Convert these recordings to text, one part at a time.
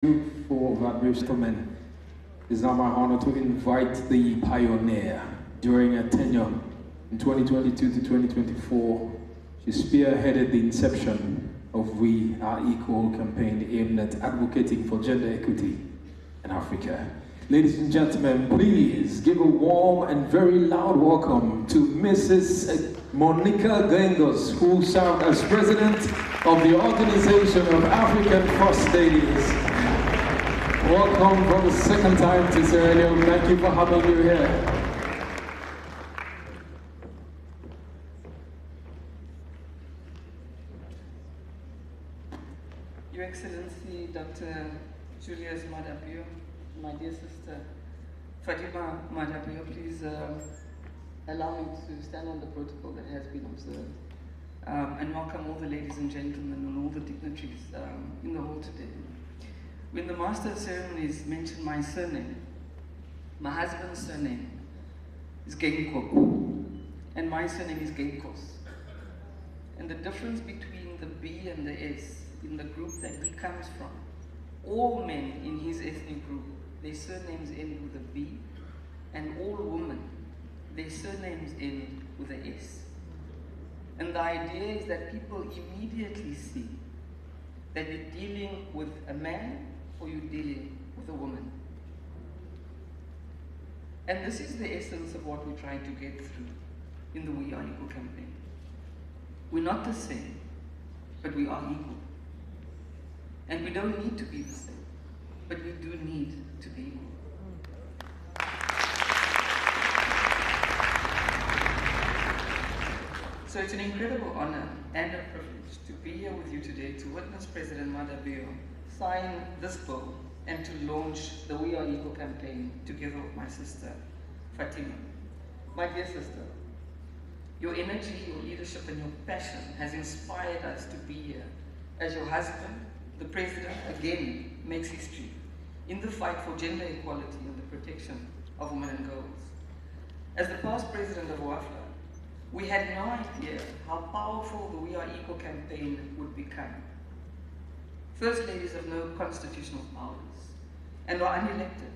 For that gentlemen, it's now my honor to invite the pioneer during her tenure in 2022 to 2024. She spearheaded the inception of We Are Equal campaign aimed at advocating for gender equity in Africa. Ladies and gentlemen, please give a warm and very loud welcome to Mrs. Monica Geingos, who served as president of the Organization of African First Ladies. Welcome for the second time to Sierra Leone. Thank you for having you here. Your Excellency, Dr. Julius Madapio, my dear sister Fatima Madapio, please allow me to stand on the protocol that has been observed and welcome all the ladies and gentlemen and all the dignitaries in the hall today. When the master of ceremonies mentioned my surname, my husband's surname is Geingos, and my surname is Geingos. And the difference between the B and the S in the group that he comes from, all men in his ethnic group, their surnames end with a B, and all women, their surnames end with an S. And the idea is that people immediately see that you're dealing with a man or you're dealing with a woman. And this is the essence of what we're trying to get through in the We Are Equal campaign. We're not the same, but we are equal. And we don't need to be the same, but we do need to be equal. So it's an incredible honor and a privilege to be here with you today to witness President Madapio sign this bill and to launch the We Are Equal campaign together with my sister, Fatima. My dear sister, your energy, your leadership and your passion has inspired us to be here as your husband, the President, again makes history in the fight for gender equality and the protection of women and girls. As the past President of WAFLA, we had no idea how powerful the We Are Equal campaign would become. First ladies have no constitutional powers and are unelected,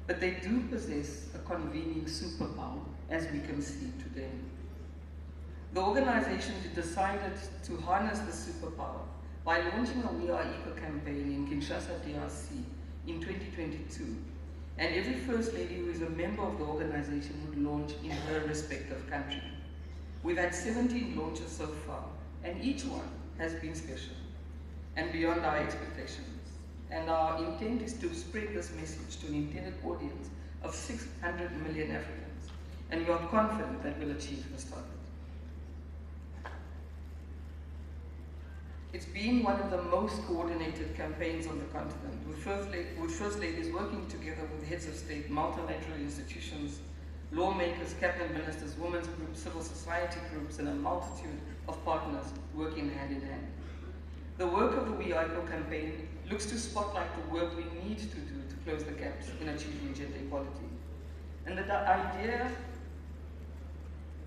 but they do possess a convening superpower, as we can see today. The organization decided to harness the superpower by launching a We Are Equal campaign in Kinshasa, DRC in 2022, and every First Lady who is a member of the organization would launch in her respective country. We've had 17 launches so far, and each one has been special and beyond our expectations. And our intent is to spread this message to an intended audience of 600 million Africans, and we are confident that we'll achieve this target. It's been one of the most coordinated campaigns on the continent, with First Ladies working together with heads of state, multilateral institutions, lawmakers, cabinet ministers, women's groups, civil society groups, and a multitude of partners working hand in hand. The work of the We Are Equal campaign looks to spotlight the work we need to do to close the gaps in achieving gender equality. And the idea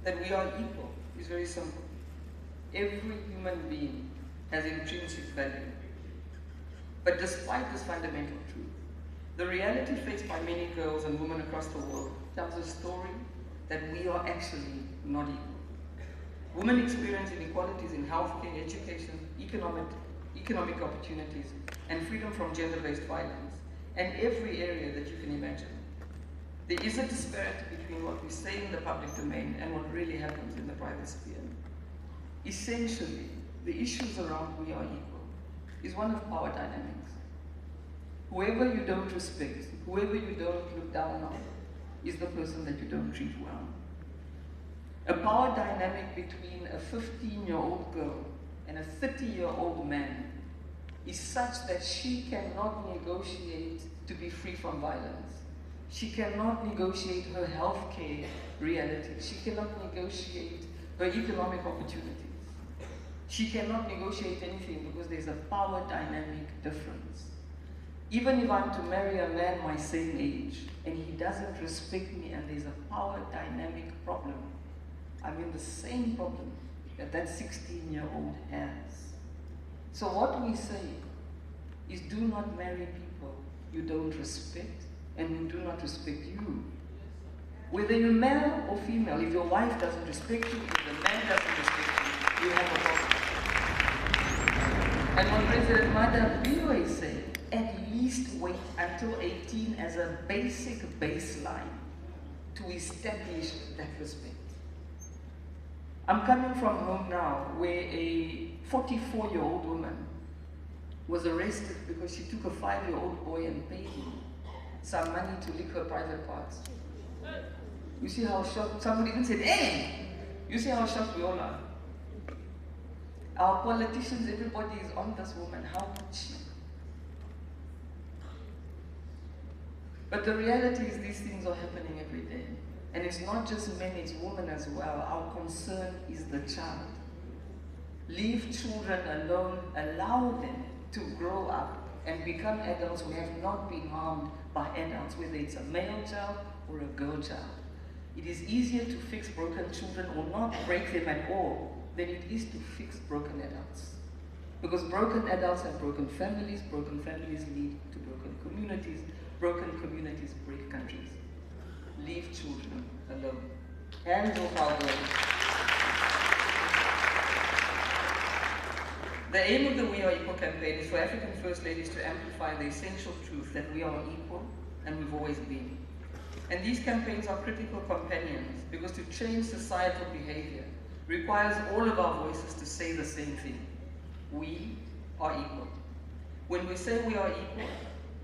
that we are equal is very simple. Every human being has intrinsic value. But despite this fundamental truth, the reality faced by many girls and women across the world tells a story that we are actually not equal. Women experience inequalities in healthcare, education, economic opportunities, and freedom from gender-based violence, and every area that you can imagine. There is a disparity between what we say in the public domain and what really happens in the private sphere. Essentially, the issues around We Are Equal is one of power dynamics. Whoever you don't respect, whoever you don't look down on, is the person that you don't treat well. A power dynamic between a 15-year-old girl and a 30-year-old man is such that she cannot negotiate to be free from violence. She cannot negotiate her healthcare reality. She cannot negotiate her economic opportunities. She cannot negotiate anything because there's a power dynamic difference. Even if I'm to marry a man my same age and he doesn't respect me and there's a power dynamic problem, I'm in the same problem that that 16-year-old has. So what we say is do not marry people you don't respect and who do not respect you. Whether you're male or female, if your wife doesn't respect you, if the man doesn't respect you, you have a problem. And what President Mada Bio is saying, at least wait until 18 as a basic baseline to establish that respect. I'm coming from home now where a 44-year-old woman was arrested because she took a 5-year-old boy and paid him some money to lick her private parts. You see how shocked, somebody even said, hey! You see how shocked we all are. Our politicians, everybody is on this woman, how could she? But the reality is these things are happening every day. And it's not just men, it's women as well. Our concern is the child. Leave children alone, allow them to grow up and become adults who have not been harmed by adults, whether it's a male child or a girl child. It is easier to fix broken children or not break them at all than it is to fix broken adults. Because broken adults have broken families lead to broken communities break countries. Leave children alone. Hands off our girls. The aim of the We Are Equal campaign is for African First Ladies to amplify the essential truth that we are equal and we've always been. And these campaigns are critical companions because to change societal behavior requires all of our voices to say the same thing. We are equal. When we say we are equal,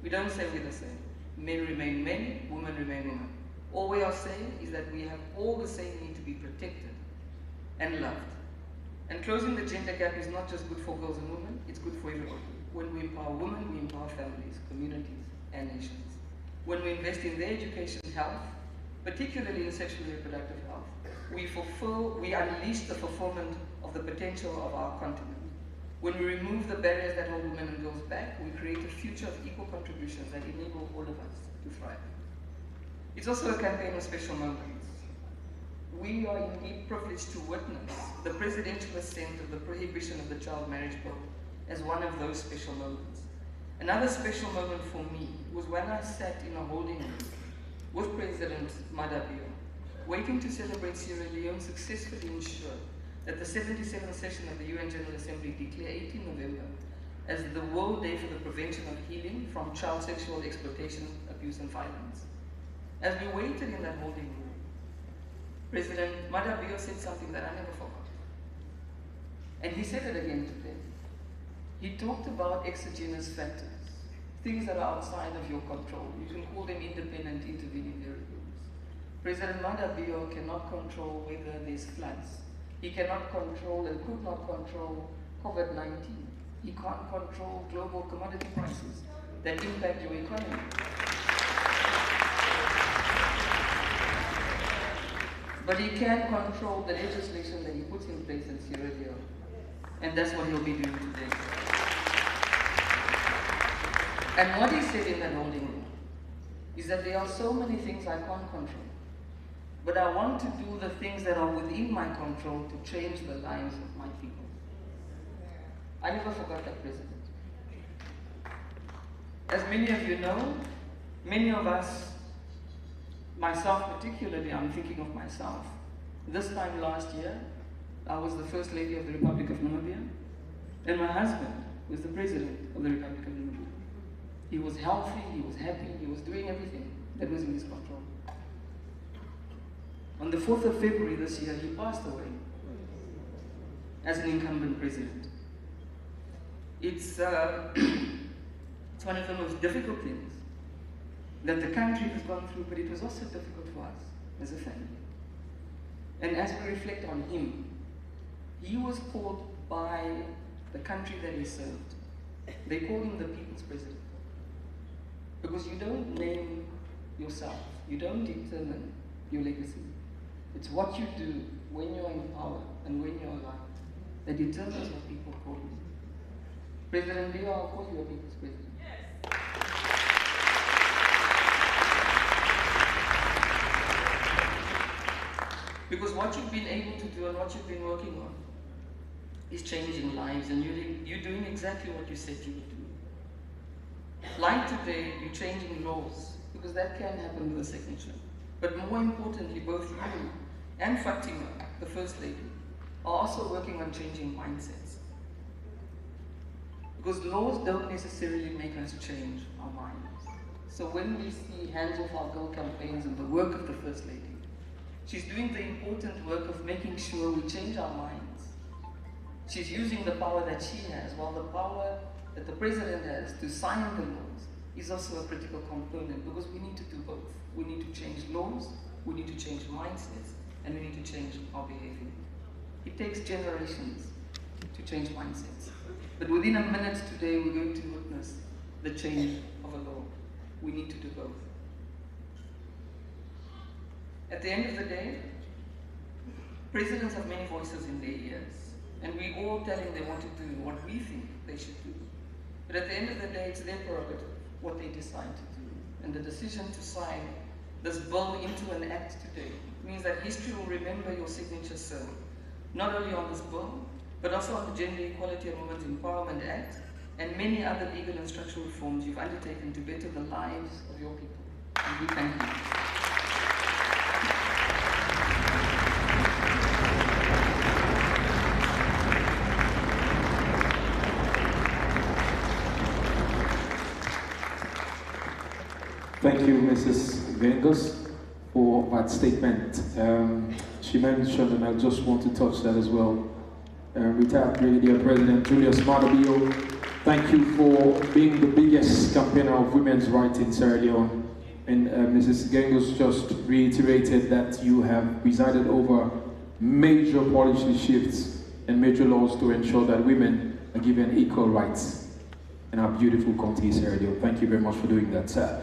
we don't say we're the same. Men remain men, women remain women. All we are saying is that we have all the same need to be protected and loved. And closing the gender gap is not just good for girls and women, it's good for everybody. When we empower women, we empower families, communities, and nations. When we invest in their education and health, particularly in sexually reproductive health, we unleash the fulfillment of the potential of our continent. When we remove the barriers that hold women and girls back, we create a future of equal contributions that enable all of us to thrive. It's also a campaign of special moments. We are indeed privileged to witness the presidential assent of the prohibition of the child marriage bill as one of those special moments. Another special moment for me was when I sat in a holding room with President Mada Bio, waiting to celebrate Sierra Leone successfully ensured that the 77th session of the UN General Assembly declare 18 November as the World Day for the Prevention of Healing from Child Sexual Exploitation, Abuse and Violence. As we waited in that holding room, President Mada Bio said something that I never forgot. And he said it again today. He talked about exogenous factors, things that are outside of your control. You can call them independent intervening variables. President Mada Bio cannot control whether there's floods. He cannot control and could not control COVID-19. He can't control global commodity prices that impact your economy. But he can control the legislation that he puts in place in Sierra Leone. And that's what he'll be doing today. And what he said in that holding room is that there are so many things I can't control. But I want to do the things that are within my control to change the lives of my people. I never forgot that, President. As many of you know, many of us, myself particularly, I'm thinking of myself. This time last year, I was the First Lady of the Republic of Namibia, and my husband was the President of the Republic of Namibia. He was healthy, he was happy, he was doing everything that was in his control. On the 4th of February this year, he passed away as an incumbent president. It's one of the most difficult things that the country has gone through, but it was also difficult for us as a family. And as we reflect on him, he was called by the country that he served. They called him the people's president. Because you don't name yourself, you don't determine your legacy. It's what you do when you're in power and when you're alive that determines what people call you. President Leo, I'll call you a people's president. Yes. Because what you've been able to do and what you've been working on is changing lives, and you're doing exactly what you said you would do. Like today, you're changing laws, because that can happen with a signature. But more importantly, both you and Fatima, the First Lady, are also working on changing mindsets. Because laws don't necessarily make us change our minds. So when we see Hands Off Our Girl campaigns and the work of the First Lady, she's doing the important work of making sure we change our minds. She's using the power that she has, while the power that the President has to sign the laws is also a critical component, because we need to do both. We need to change laws, we need to change mindsets, and we need to change our behavior. It takes generations to change mindsets. But within a minute today, we're going to witness the change of a law. We need to do both. At the end of the day, presidents have many voices in their ears, and we all telling them what to do, what we think they should do. But at the end of the day, it's their prerogative what they decide to do. And the decision to sign this bill into an act today means that history will remember your signature, sir, not only on this bill, but also on the Gender Equality and Women's Empowerment Act and many other legal and structural reforms you've undertaken to better the lives of your people. And we thank you. Thank you, Mrs. Geingos, for that statement. She mentioned, and I just want to touch that as well, retired Brigadier President Julius Matabio, thank you for being the biggest campaigner of women's rights in Sierra Leone. And Mrs. Geingos just reiterated that you have presided over major policy shifts and major laws to ensure that women are given equal rights in our beautiful country, Sierra Leone. Thank you very much for doing that, sir.